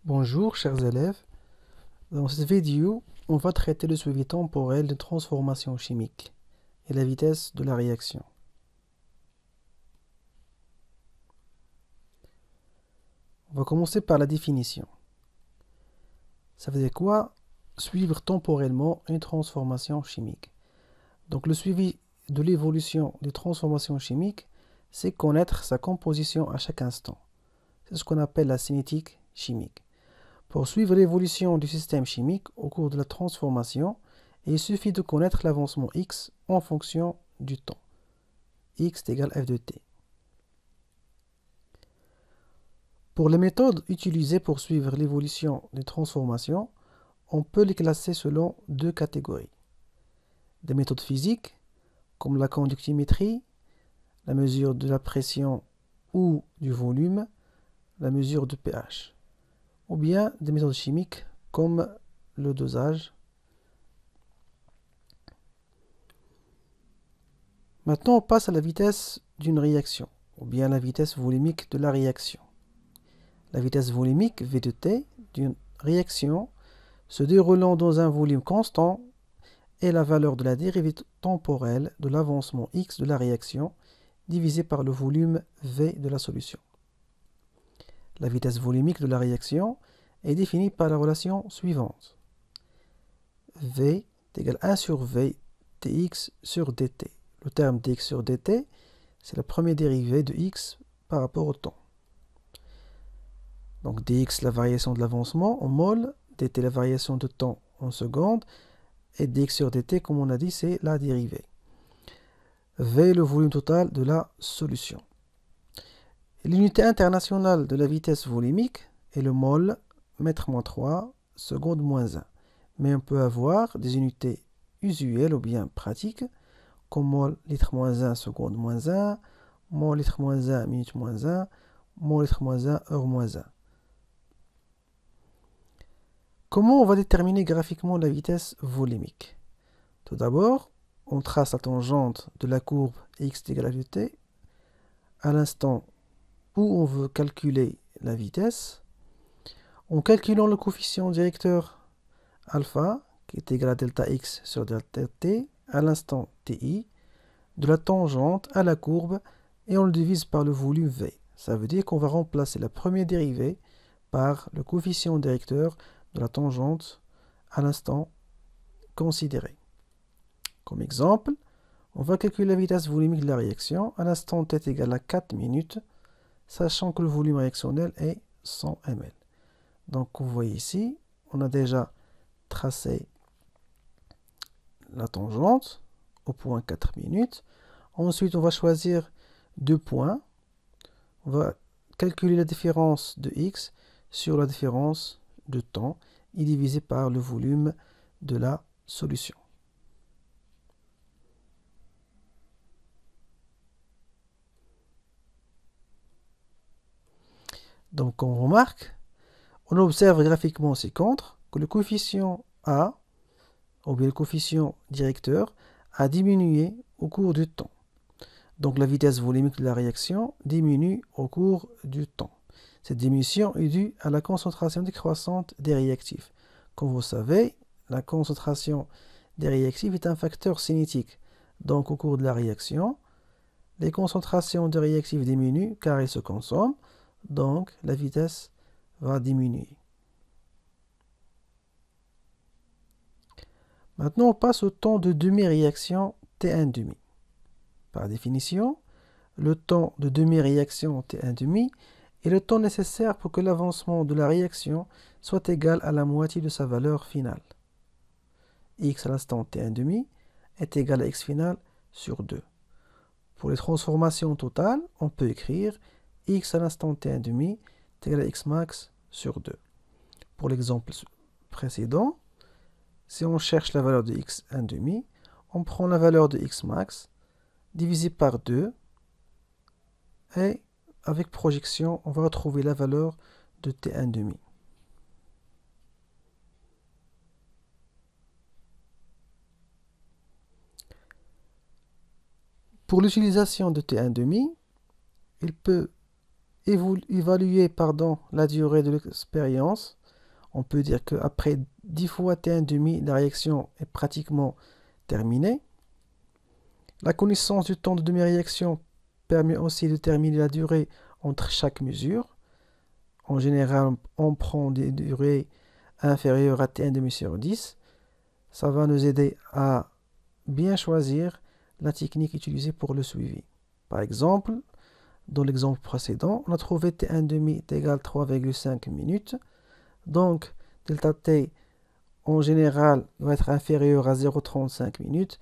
Bonjour chers élèves, dans cette vidéo, on va traiter le suivi temporel de transformation chimique et la vitesse de la réaction. On va commencer par la définition. Ça veut dire quoi? Suivre temporellement une transformation chimique. Donc le suivi de l'évolution des transformations chimiques, c'est connaître sa composition à chaque instant. C'est ce qu'on appelle la cinétique chimique. Pour suivre l'évolution du système chimique au cours de la transformation, il suffit de connaître l'avancement x en fonction du temps. X égale f de t. Pour les méthodes utilisées pour suivre l'évolution des transformations, on peut les classer selon deux catégories. Des méthodes physiques, comme la conductimétrie, la mesure de la pression ou du volume, la mesure du pH. Ou bien des méthodes chimiques comme le dosage. Maintenant, on passe à la vitesse d'une réaction, ou bien la vitesse volumique de la réaction. La vitesse volumique, V de T, d'une réaction se déroulant dans un volume constant est la valeur de la dérivée temporelle de l'avancement x de la réaction divisé par le volume V de la solution. La vitesse volumique de la réaction est définie par la relation suivante. V est égal à 1 sur V dx sur dt. Le terme dx sur dt, c'est la première dérivée de x par rapport au temps. Donc dx, la variation de l'avancement en mol, dt, la variation de temps en secondes, et dx sur dt, comme on a dit, c'est la dérivée. V, le volume total de la solution. L'unité internationale de la vitesse volumique est le mol, mètre-3, seconde-1. Mais on peut avoir des unités usuelles ou bien pratiques, comme mol, litre-1, seconde-1, mol, litre-1, minute-1, mol, litre-1, heure-1. Comment on va déterminer graphiquement la vitesse volumique? Tout d'abord, on trace la tangente de la courbe x égale à t à l'instant où on veut calculer la vitesse, en calculant le coefficient directeur alpha, qui est égal à delta x sur delta t, à l'instant ti, de la tangente à la courbe, et on le divise par le volume v. Ça veut dire qu'on va remplacer la première dérivée par le coefficient directeur de la tangente à l'instant considéré. Comme exemple, on va calculer la vitesse volumique de la réaction à l'instant t égale à 4 minutes, sachant que le volume réactionnel est 100 ml. Donc vous voyez ici, on a déjà tracé la tangente au point 4 minutes. Ensuite, on va choisir deux points. On va calculer la différence de x sur la différence de temps et diviser par le volume de la solution. Donc on remarque, on observe graphiquement ci-contre que le coefficient A, ou bien le coefficient directeur, a diminué au cours du temps. Donc la vitesse volumique de la réaction diminue au cours du temps. Cette diminution est due à la concentration décroissante des réactifs. Comme vous savez, la concentration des réactifs est un facteur cinétique. Donc au cours de la réaction, les concentrations de réactifs diminuent car ils se consomment. Donc la vitesse va diminuer. Maintenant, on passe au temps de demi-réaction T1,5. Par définition, le temps de demi-réaction T1,5 est le temps nécessaire pour que l'avancement de la réaction soit égal à la moitié de sa valeur finale. X à l'instant T1,5 est égal à x final sur 2. Pour les transformations totales, on peut écrire x à l'instant T1,5 est égal à x max sur 2. Pour l'exemple précédent, si on cherche la valeur de x1,5, on prend la valeur de x max divisé par 2 et avec projection, on va retrouver la valeur de t1,5. Pour l'utilisation de t1,5, il peut évaluer la durée de l'expérience, on peut dire qu'après 10 fois t1,5, la réaction est pratiquement terminée. La connaissance du temps de demi-réaction permet aussi de déterminer la durée entre chaque mesure. En général, on prend des durées inférieures à t1,5 sur 10. Ça va nous aider à bien choisir la technique utilisée pour le suivi. Par exemple, dans l'exemple précédent, on a trouvé t1,5 égale 3,5 minutes. Donc, delta t en général va être inférieur à 0,35 minutes.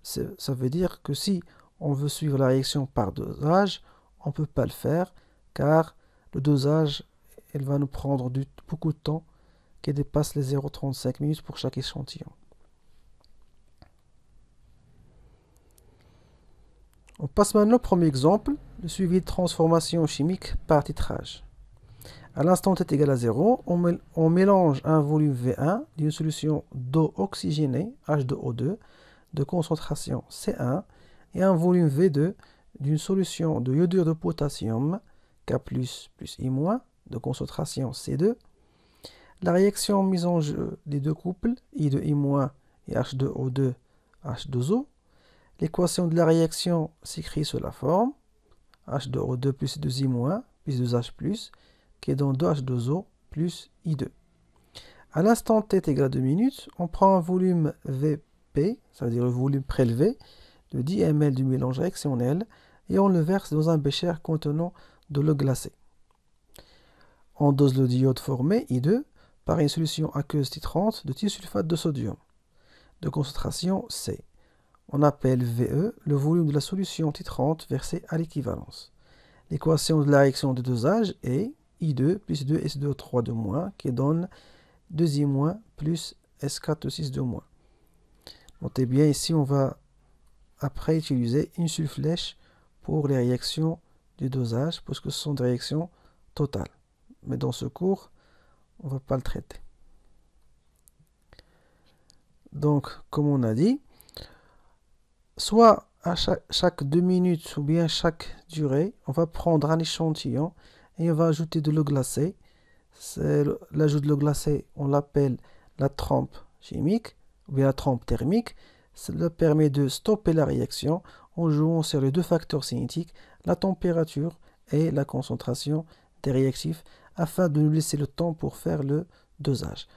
Ça veut dire que si on veut suivre la réaction par dosage, on ne peut pas le faire car le dosage il va nous prendre beaucoup de temps qui dépasse les 0,35 minutes pour chaque échantillon. On passe maintenant au premier exemple, le suivi de transformation chimique par titrage. À l'instant t égale à 0, on mélange un volume V1 d'une solution d'eau oxygénée, H2O2, de concentration C1, et un volume V2 d'une solution de iodure de potassium, K+, plus I-, de concentration C2. La réaction mise en jeu des deux couples, I de I- et H2O2, H2O. L'équation de la réaction s'écrit sous la forme H2O2 plus 2I- plus 2H+, qui est dans 2H2O plus I2. À l'instant t égale à 2 minutes, on prend un volume Vp, ça veut dire le volume prélevé, de 10 ml du mélange réactionnel, et on le verse dans un bécher contenant de l'eau glacée. On dose le diode formé, I2, par une solution aqueuse titrante de thisulfate de sodium, de concentration C. On appelle VE le volume de la solution titrante versée à l'équivalence. L'équation de la réaction de dosage est I2 plus 2S2O3 qui donne 2I- plus S4O6. Notez bien, ici, on va après utiliser une seule flèche pour les réactions du dosage, parce que ce sont des réactions totales. Mais dans ce cours, on ne va pas le traiter. Donc, comme on a dit, soit à chaque 2 minutes ou bien chaque durée, on va prendre un échantillon et on va ajouter de l'eau glacée. L'ajout de l'eau glacée, on l'appelle la trempe chimique ou bien la trempe thermique. Cela permet de stopper la réaction en jouant sur les deux facteurs cinétiques, la température et la concentration des réactifs, afin de nous laisser le temps pour faire le dosage.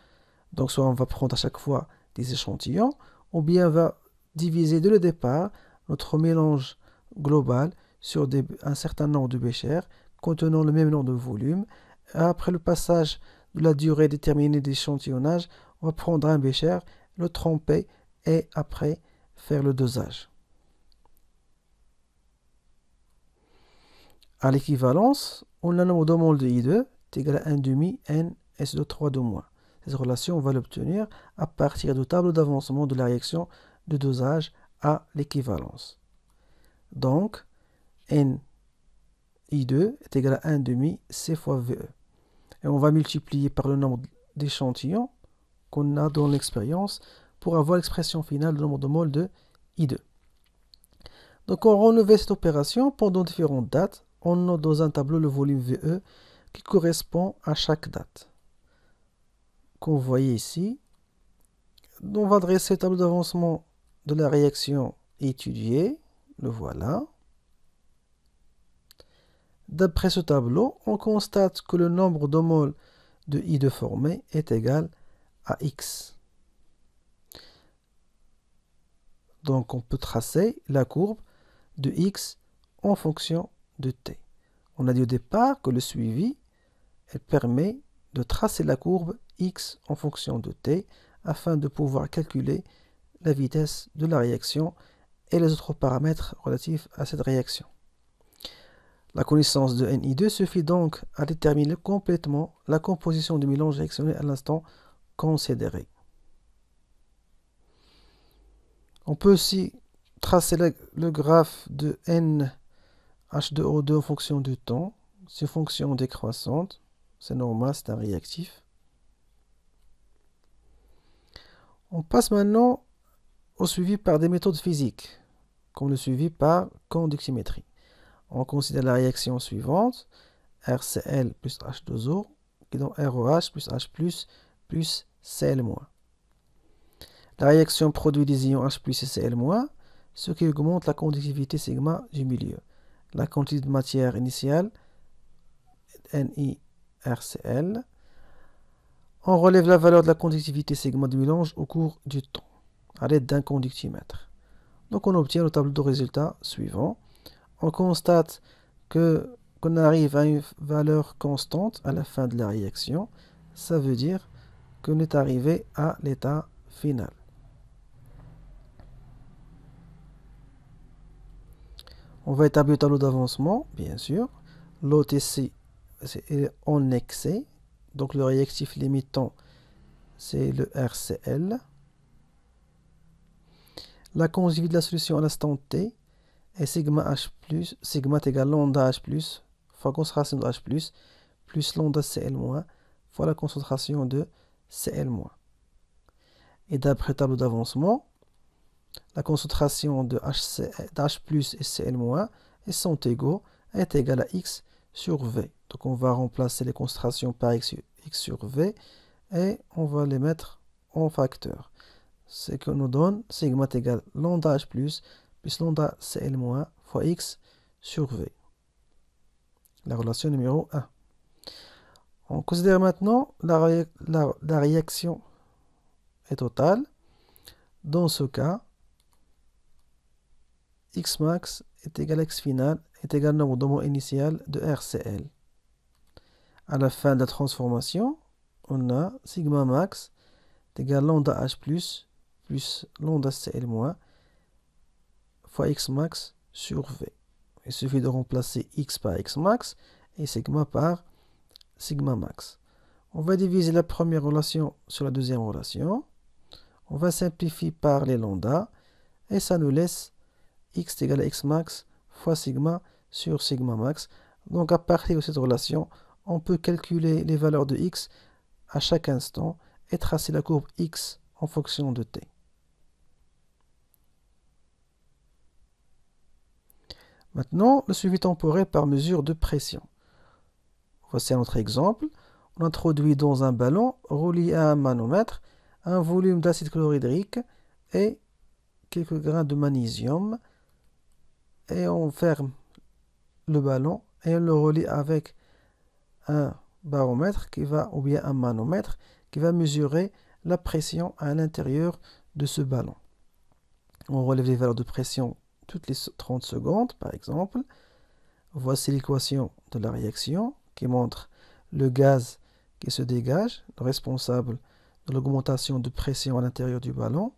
Donc soit on va prendre à chaque fois des échantillons, ou bien on va diviser dès le départ notre mélange global sur un certain nombre de béchers contenant le même nombre de volumes. Après le passage de la durée déterminée d'échantillonnage, on va prendre un bécher, le tremper et après faire le dosage. À l'équivalence, on a le nombre de moles de I2 est égal à 1,5 N S2O3 Cette relation, on va l'obtenir à partir du tableau d'avancement de la réaction de dosage à l'équivalence. Donc, N I2 est égal à 1,5 C fois VE. Et on va multiplier par le nombre d'échantillons qu'on a dans l'expérience pour avoir l'expression finale du nombre de moles de I2. Donc on renouvelle cette opération pendant différentes dates. On note dans un tableau le volume VE qui correspond à chaque date. Comme vous voyez ici, on va dresser le tableau d'avancement de la réaction étudiée. Le voilà. D'après ce tableau, on constate que le nombre de moles de I2 formé est égal à X. Donc on peut tracer la courbe de X en fonction de T. On a dit au départ que le suivi permet de tracer la courbe X en fonction de T afin de pouvoir calculer la vitesse de la réaction et les autres paramètres relatifs à cette réaction. La connaissance de NI2 suffit donc à déterminer complètement la composition du mélange réactionnel à l'instant considéré. On peut aussi tracer le graphe de NH2O2 en fonction du temps. C'est une fonction décroissante. C'est normal, c'est un réactif. On passe maintenant au suivi par des méthodes physiques, comme le suivi par conductimétrie. On considère la réaction suivante. RCl plus H2O, qui donne ROH plus H+, plus Cl-. La réaction produit des ions H+, et Cl-, ce qui augmente la conductivité sigma du milieu. La quantité de matière initiale, NiRCl. On relève la valeur de la conductivité sigma du mélange au cours du temps, à l'aide d'un conductimètre. Donc on obtient le tableau de résultats suivant. On constate qu'on arrive à une valeur constante à la fin de la réaction. Ça veut dire qu'on est arrivé à l'état final. On va établir le tableau d'avancement, bien sûr. L'OTC est en excès. Donc le réactif limitant, c'est le RCl. La conductivité de la solution à l'instant T est sigma H+, sigma est égal à lambda H+, fois concentration de H+, plus lambda Cl-, fois la concentration de Cl-. Et d'après le tableau d'avancement, la concentration de H+ et Cl- sont égaux, est égale à X sur V. Donc on va remplacer les concentrations par X sur V et on va les mettre en facteur. Ce que nous donne sigma est égal à lambda H+, plus lambda Cl- fois X sur V. La relation numéro 1. On considère maintenant la réaction est totale. Dans ce cas, X max est égal à X final est égal au nombre de mots initial de RCl. À la fin de la transformation, on a sigma max est égal à lambda H+, plus lambda Cl- fois X max sur V. Il suffit de remplacer X par X max et sigma par sigma max. On va diviser la première relation sur la deuxième relation. On va simplifier par les lambda et ça nous laisse X est égal à X max fois sigma sur sigma max. Donc à partir de cette relation, on peut calculer les valeurs de X à chaque instant et tracer la courbe X en fonction de T. Maintenant, le suivi temporel par mesure de pression. Voici un autre exemple. On introduit dans un ballon relié à un manomètre un volume d'acide chlorhydrique et quelques grains de magnésium. Et on ferme le ballon et on le relie avec un baromètre ou bien un manomètre qui va mesurer la pression à l'intérieur de ce ballon. On relève les valeurs de pression toutes les 30 secondes, par exemple. Voici l'équation de la réaction qui montre le gaz qui se dégage, responsable de l'augmentation de pression à l'intérieur du ballon.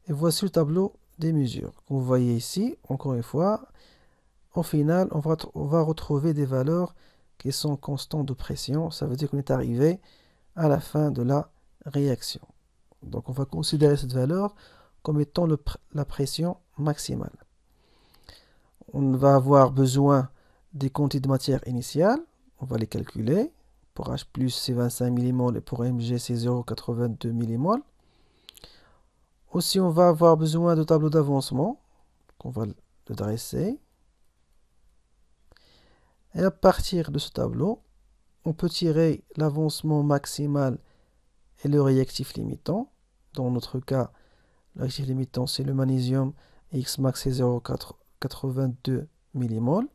Et voici le tableau des mesures. Vous voyez ici, encore une fois, au final, on va retrouver des valeurs qui sont constantes de pression. Ça veut dire qu'on est arrivé à la fin de la réaction. Donc on va considérer cette valeur comme étant la pression maximale. On va avoir besoin des quantités de matière initiale. On va les calculer. Pour H+, c'est 25 mmol et pour Mg, c'est 0,82 mmol. Aussi, on va avoir besoin de tableau d'avancement. On va le dresser. Et à partir de ce tableau, on peut tirer l'avancement maximal et le réactif limitant. Dans notre cas, le réactif limitant, c'est le magnésium et X max est 0,82 mmol.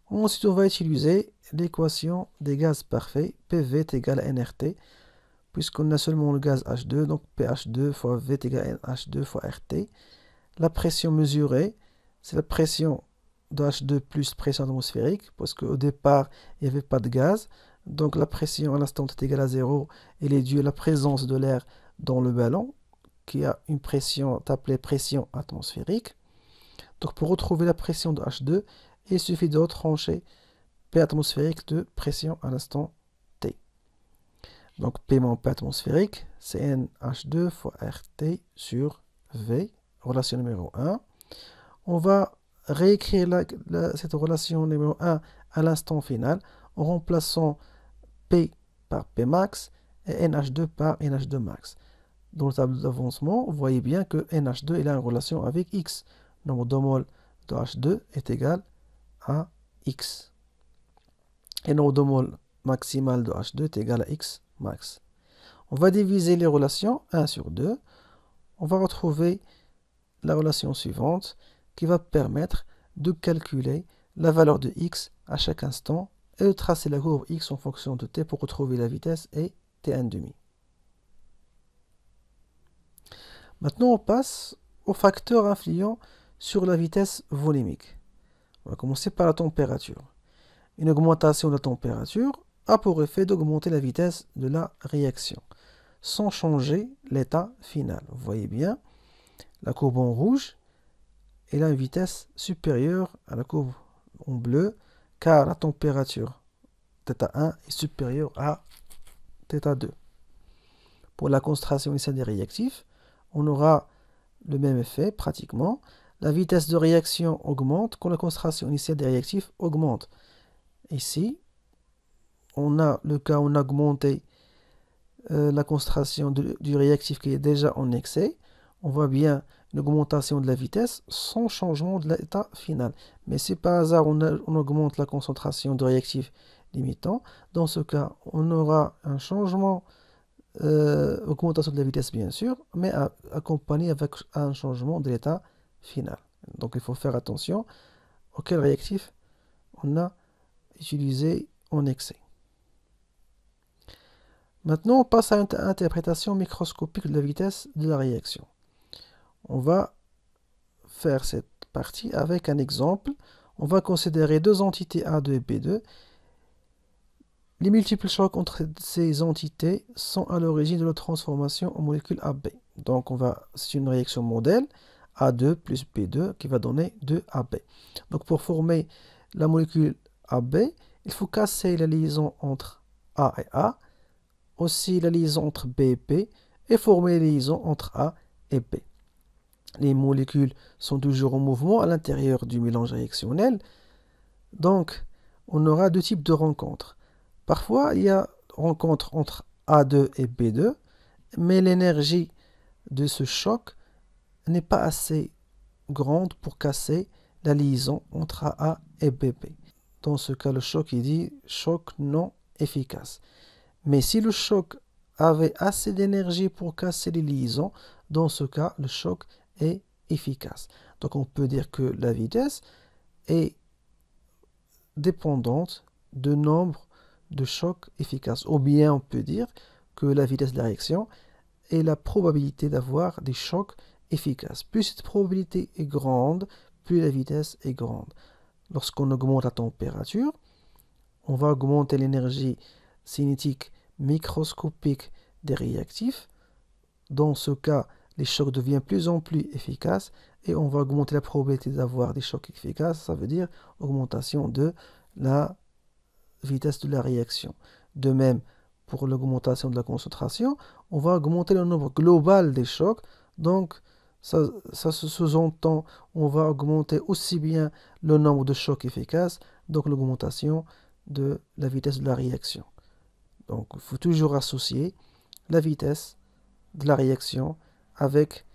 Ensuite, on va utiliser l'équation des gaz parfaits. PV est égal à nRT, puisqu'on a seulement le gaz H2, donc pH2 fois V est égal à H2 fois RT. La pression mesurée, c'est la pression de H2 plus pression atmosphérique, parce qu'au départ, il n'y avait pas de gaz. Donc la pression à l'instant est égale à 0, elle est due à la présence de l'air dans le ballon, qui a une pression appelée pression atmosphérique. Donc pour retrouver la pression de H2, il suffit de retrancher P atmosphérique de pression à l'instant T. Donc P moins P atmosphérique, c'est NH2 fois RT sur V, relation numéro 1. On va réécrire cette relation numéro 1 à l'instant final en remplaçant P par P max et NH2 par NH2 max. Dans le tableau d'avancement, vous voyez bien que NH2 est en relation avec X. Nombre de moles de H2 est égal à X. et notre de mol maximal de H2 est égal à X max. On va diviser les relations 1 sur 2. On va retrouver la relation suivante qui va permettre de calculer la valeur de X à chaque instant et de tracer la courbe X en fonction de T pour retrouver la vitesse et T1,5. Maintenant, on passe aux facteurs influents sur la vitesse volumique. On va commencer par la température. Une augmentation de la température a pour effet d'augmenter la vitesse de la réaction, sans changer l'état final. Vous voyez bien, la courbe en rouge, elle a une vitesse supérieure à la courbe en bleu, car la température θ1 est supérieure à θ2. Pour la concentration initiale des réactifs, on aura le même effet pratiquement. La vitesse de réaction augmente quand la concentration initiale des réactifs augmente. Ici, on a le cas où on a augmenté la concentration du réactif qui est déjà en excès. On voit bien une augmentation de la vitesse sans changement de l'état final. Mais si par hasard on augmente la concentration de réactif limitant, dans ce cas, on aura un changement, augmentation de la vitesse bien sûr, mais accompagné avec un changement de l'état final. Donc il faut faire attention auquel réactif on a utilisé en excès. Maintenant, on passe à une interprétation microscopique de la vitesse de la réaction. On va faire cette partie avec un exemple. On va considérer deux entités A2 et B2. Les multiples chocs entre ces entités sont à l'origine de la transformation en molécule AB. Donc, c'est une réaction modèle, A2 plus B2, qui va donner 2AB. Donc, pour former la molécule AB, il faut casser la liaison entre A et A, aussi la liaison entre B et B, et former la liaison entre A et B. Les molécules sont toujours en mouvement à l'intérieur du mélange réactionnel. Donc, on aura deux types de rencontres. Parfois, il y a rencontre entre A2 et B2, mais l'énergie de ce choc n'est pas assez grande pour casser la liaison entre AA et BB. Dans ce cas, le choc est dit choc non efficace. Mais si le choc avait assez d'énergie pour casser les liaisons, dans ce cas, le choc est efficace. Donc on peut dire que la vitesse est dépendante du nombre de chocs efficaces. Ou bien on peut dire que la vitesse de la réaction est la probabilité d'avoir des chocs efficaces. Plus cette probabilité est grande, plus la vitesse est grande. Lorsqu'on augmente la température, on va augmenter l'énergie cinétique microscopique des réactifs. Dans ce cas, les chocs deviennent plus en plus efficaces et on va augmenter la probabilité d'avoir des chocs efficaces. Ça veut dire augmentation de la vitesse de la réaction. De même, pour l'augmentation de la concentration, on va augmenter le nombre global des chocs. Donc, ça se sous-entend, on va augmenter aussi bien le nombre de chocs efficaces, donc l'augmentation de la vitesse de la réaction. Donc, il faut toujours associer la vitesse de la réaction avec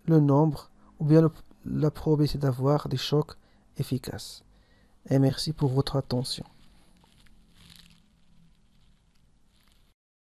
le nombre ou bien la probabilité d'avoir des chocs efficaces. Et merci pour votre attention.